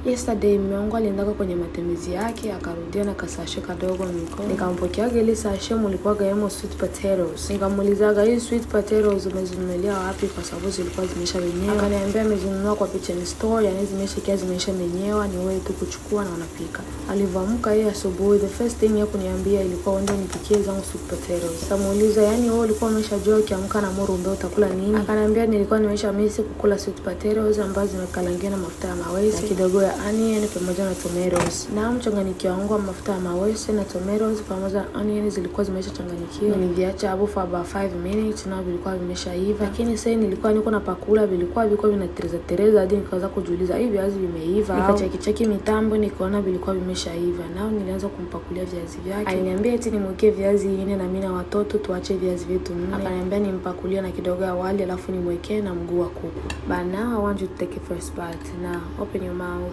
Yesterday mume wangu aliendaka kwenye matembezi yake, akarudia na kasashe kadogo mikono. Nikampokea ile sashe mulikuwa gaemo sweet potatoes. Nikamuuliza hii sweet potatoes umezinunulia wapi kwa sababu zilikuwa zimesha wenyewe. Akaniambia amezinunua kwa Kitchen Store, yani zimesha menyewa, ni wewe tu kuchukua na unapika. Alivyoamka yeye asubuhi, the first thing yeye kuniambia ilikuwa ndio nipikie zangu sweet potatoes. Nikamuuliza yani wewe ulikuwa umeshajua ukiamka na moro ndio utakula nini? Akaniambia nilikuwa nimeshamisi kukula sweet potatoes ambazo zimekalangiwa na mafuta ya mawese kidogo ya onion pamoja na tomatoes. Na mchanganyiko wangu wa mafuta ya mawese na tomatoes pamoja na onion zilikuwa zimeshachanganyikiwa. Niliviacha hapo for about 5 minutes na vilikuwa vimeshaiva. Lakini sasa nilikuwa niko na pakula vilikuwa vinatereza hadi nikaanza kujiuliza hivi viazi vimeiva. Nikacheki mitambo nikaona vilikuwa vimeshaiva. Nao nilianza kumpakulia viazi vyake. Aliniambia eti nimwekee viazi 4 na mimi na watoto tuache viazi vyetu 4. Akaniambia nimpakulie na kidogo ya wali alafu nimwekee na mguu wa kuku. But now I want you to take a first bite. Now open your mouth.